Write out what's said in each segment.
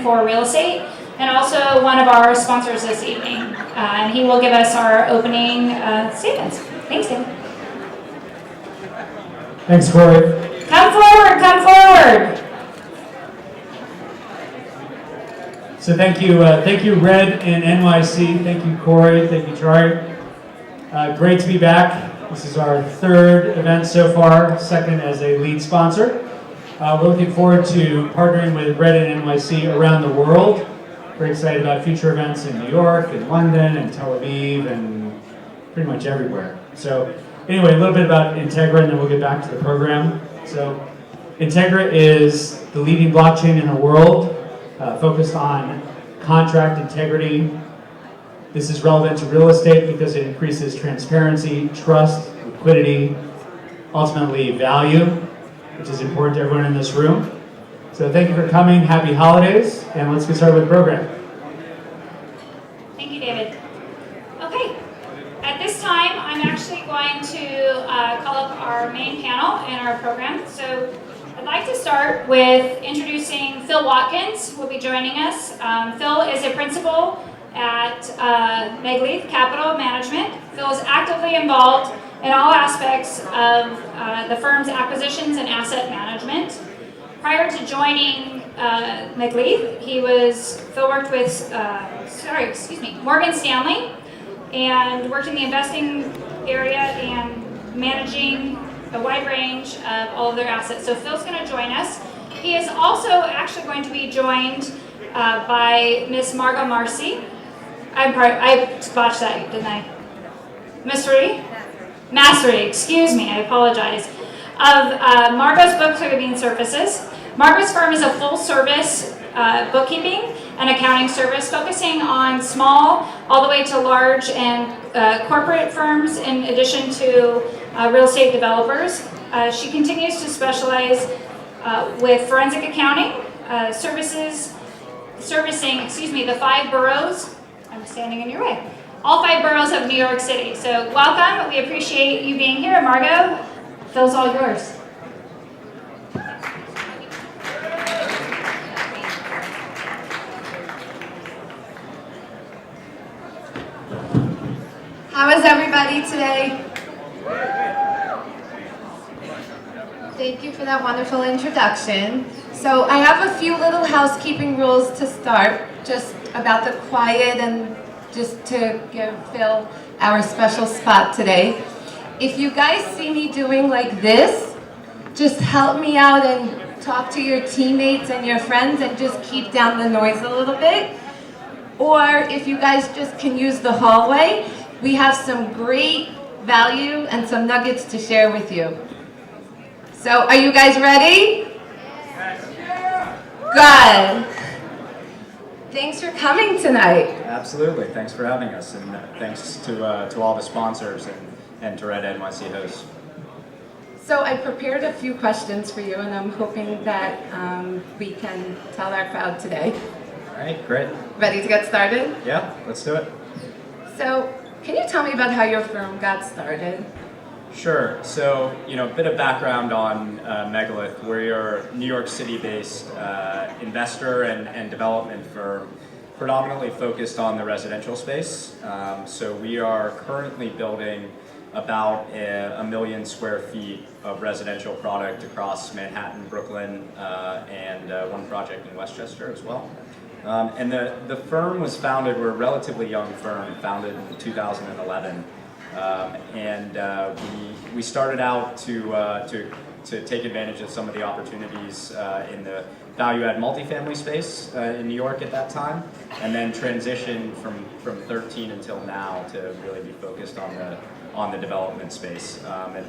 passion for real estate, and also one of our sponsors this evening. And he will give us our opening statements. Thanks, David. Thanks, Corey. Come forward, come forward. So thank you, REDinNYC. Thank you, Corey. Thank you, Troy. Great to be back. This is our third event so far, second as a lead sponsor. We're looking forward to partnering with REDinNYC around the world. Very excited about future events in New York, and London, and Tel Aviv, and pretty much everywhere. So anyway, a little bit about Integra, and then we'll get back to the program. So Integra is the leading blockchain in the world, focused on contract integrity. This is relevant to real estate because it increases transparency, trust, liquidity, ultimately value, which is important to everyone in this room. So thank you for coming, happy holidays, and let's get started with the program. Thank you, David. Okay, at this time, I'm actually going to call up our main panel in our program. So I'd like to start with introducing Phil Watkins, who will be joining us. Phil is a principal at Megaleith Capital Management. Phil is actively involved in all aspects of the firm's acquisitions and asset management. Prior to joining Megaleith, Phil worked with Morgan Stanley, and worked in the investing area and managing a wide range of all of their assets. So Phil's going to join us. He is also actually going to be joined by Miss Margot Marcy. I botched that, didn't I? Mastery, excuse me, I apologize. Of Margot's bookkeeping services. Margot's firm is a full-service bookkeeping and accounting service focusing on small all the way to large and corporate firms in addition to real estate developers. She continues to specialize with forensic accounting, servicing the 5 boroughs. I'm standing in your way. All 5 boroughs of New York City. So welcome. We appreciate you being here. Margot, Phil's all yours. How is everybody today? Thank you for that wonderful introduction. So I have a few little housekeeping rules to start, just about the quiet and just to give Phil our special spot today. If you guys see me doing like this, just help me out and talk to your teammates and your friends and just keep down the noise a little bit. Or if you guys just can use the hallway, we have some great value and some nuggets to share with you. So are you guys ready? Good. Thanks for coming tonight. Absolutely. Thanks for having us, and thanks to all the sponsors and to REDinNYC hosts. So I prepared a few questions for you, and I'm hoping that we can tell our crowd today. All right, great. Ready to get started? Yeah, let's do it. So can you tell me about how your firm got started? Sure. So, a bit of background on Megaleith. We're a New York City-based investor and development firm, predominantly focused on the residential space. So we are currently building about 1 million square feet of residential product across Manhattan, Brooklyn, and one project in Westchester as well. And the firm was founded, we're a relatively young firm, founded in 2011. We started out to take advantage of some of the opportunities in the value-add multifamily space in New York at that time, and then transitioned from 13 until now to really be focused on the development space. And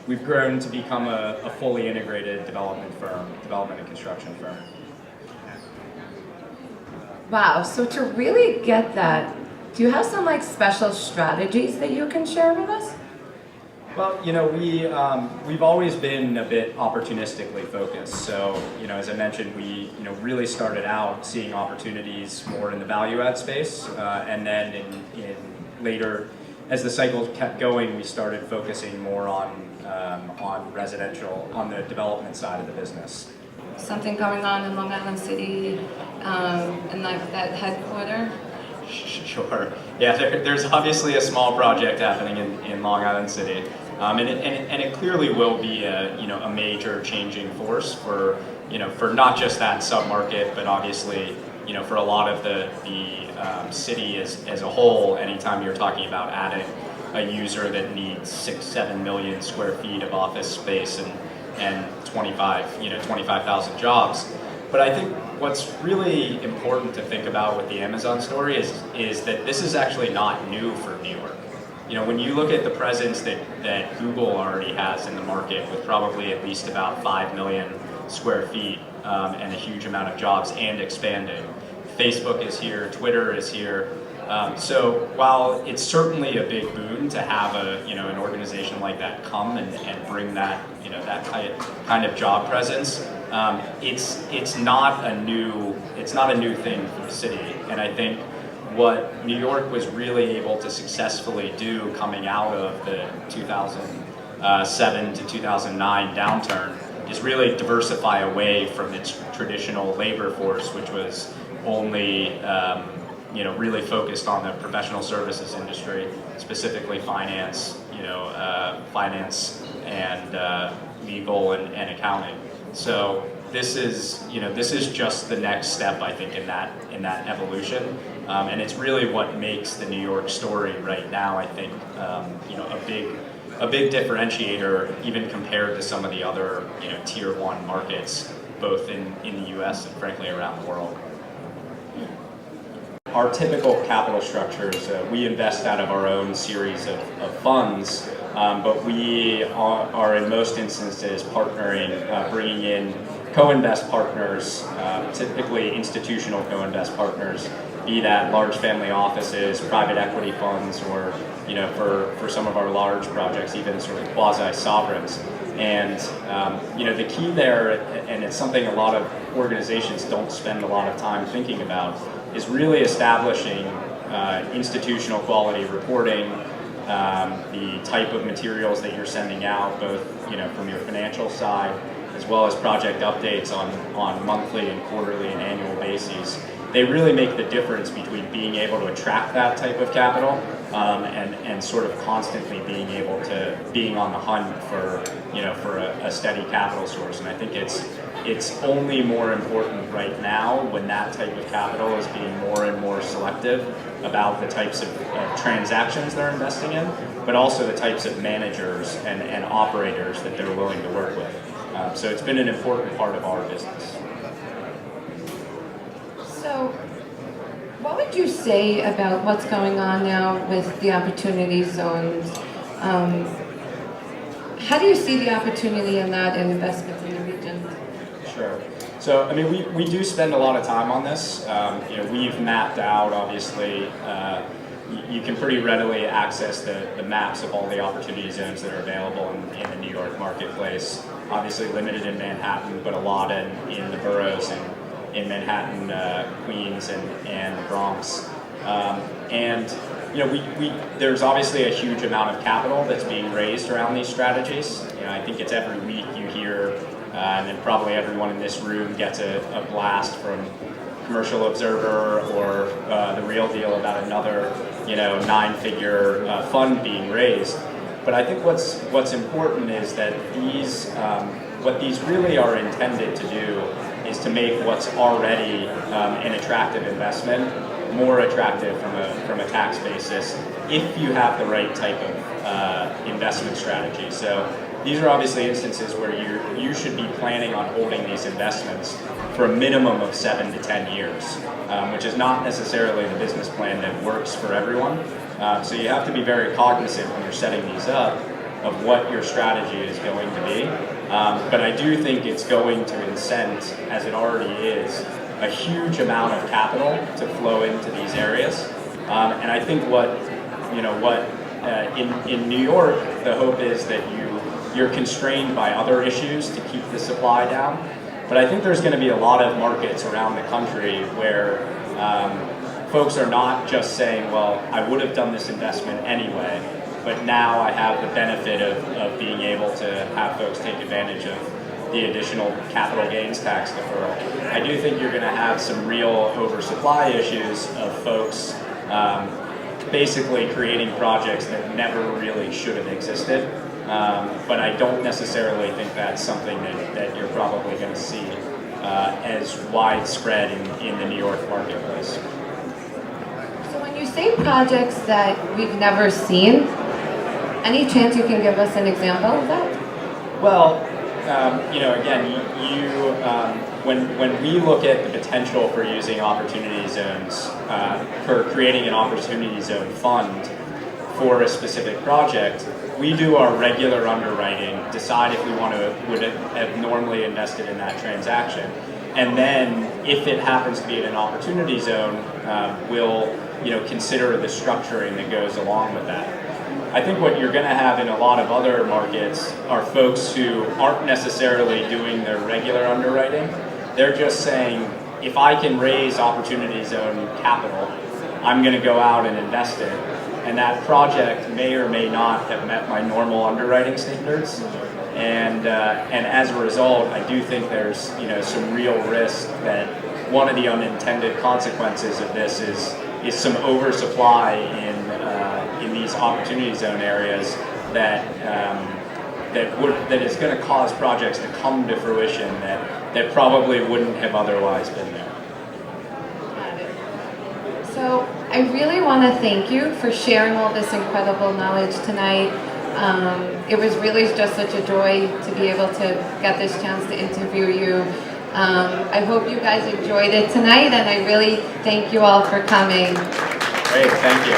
we've grown to become a fully integrated development and construction firm. Wow, so to really get that, do you have some special strategies that you can share with us? Well, we've always been a bit opportunistically focused. So, as I mentioned, we really started out seeing opportunities more in the value-add space, and then in later, as the cycle kept going, we started focusing more on residential, on the development side of the business. Something going on in Long Island City and like that headquarter? Sure. Yeah, there's obviously a small project happening in Long Island City, and it clearly will be a major changing force for for not just that submarket, but obviously for a lot of the city as a whole. Anytime you're talking about adding a user that needs 6-7 million square feet of office space and 25,000 jobs. But I think what's really important to think about with the Amazon story is that this is actually not new for New York. When you look at the presence that Google already has in the market with probably at least about 5 million square feet and a huge amount of jobs and expanding. Facebook is here, Twitter is here. So while it's certainly a big boon to have an organization like that come and bring that that kind of job presence, it's not a new thing for the city. And I think what New York was really able to successfully do coming out of the 2007 to 2009 downturn is really diversify away from its traditional labor force, which was only really focused on the professional services industry, specifically finance, finance and legal and accounting. So this is just the next step, I think, in that evolution, and it's really what makes the New York story right now, I think, a big differentiator, even compared to some of the other tier 1 markets, both in the U.S. and frankly around the world. Our typical capital structures, we invest out of our own series of funds, but we are in most instances partnering, bringing in co-invest partners, typically institutional co-invest partners, be that large family offices, private equity funds, or for some of our large projects, even sort of quasi-sovereigns. And the key there, and it's something a lot of organizations don't spend a lot of time thinking about, is really establishing institutional quality reporting, the type of materials that you're sending out, both from your financial side, as well as project updates on monthly and quarterly and annual bases. They really make the difference between being able to attract that type of capital and sort of constantly being on the hunt for a steady capital source. And I think it's only more important right now when that type of capital is being more and more selective about the types of transactions they're investing in, but also the types of managers and operators that they're willing to work with. So it's been an important part of our business. So, what would you say about what's going on now with the opportunity zones? How do you see the opportunity in that and investment in the region? Sure. So, I mean, we do spend a lot of time on this. We've mapped out, obviously, you can pretty readily access the maps of all the opportunity zones that are available in the New York marketplace. Obviously limited in Manhattan, but a lot in the boroughs and in Manhattan, Queens, and the Bronx. There's obviously a huge amount of capital that's being raised around these strategies. I think it's every week you hear, and then probably everyone in this room gets a blast from Commercial Observer or The Real Deal about another, 9-figure fund being raised. But I think what's important is that what these really are intended to do is to make what's already an attractive investment more attractive from a tax basis if you have the right type of investment strategy. So these are obviously instances where you should be planning on holding these investments for a minimum of 7 to 10 years, which is not necessarily the business plan that works for everyone. So you have to be very cognizant when you're setting these up of what your strategy is going to be. But I do think it's going to incent, as it already is, a huge amount of capital to flow into these areas. And I think in New York, the hope is that you're constrained by other issues to keep the supply down. But I think there's going to be a lot of markets around the country where folks are not just saying, well, I would have done this investment anyway, but now I have the benefit of being able to have folks take advantage of the additional capital gains tax deferral. I do think you're going to have some real oversupply issues of folks basically creating projects that never really should have existed. But I don't necessarily think that's something that you're probably going to see as widespread in the New York marketplace. So when you say projects that we've never seen, any chance you can give us an example of that? Well, again, when we look at the potential for using opportunity zones, for creating an opportunity zone fund for a specific project, we do our regular underwriting, decide if we would have normally invested in that transaction, and then if it happens to be in an opportunity zone, we'll consider the structuring that goes along with that. I think what you're going to have in a lot of other markets are folks who aren't necessarily doing their regular underwriting. They're just saying, if I can raise opportunity zone capital, I'm going to go out and invest it. And that project may or may not have met my normal underwriting standards. And as a result, I do think there's some real risk that one of the unintended consequences of this is some oversupply in these opportunity zone areas that is going to cause projects to come to fruition that probably wouldn't have otherwise been there. Got it. So I really want to thank you for sharing all this incredible knowledge tonight. It was really just such a joy to be able to get this chance to interview you. I hope you guys enjoyed it tonight, and I really thank you all for coming. Great, thank you.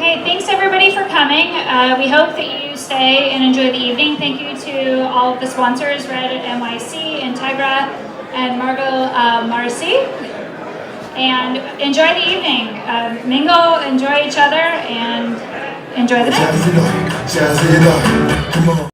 Okay, thanks everybody for coming. We hope that you stay and enjoy the evening. Thank you to all of the sponsors, REDinNYC, Integra, and Margot Marcy. And enjoy the evening. Mingle, enjoy each other, and enjoy the night.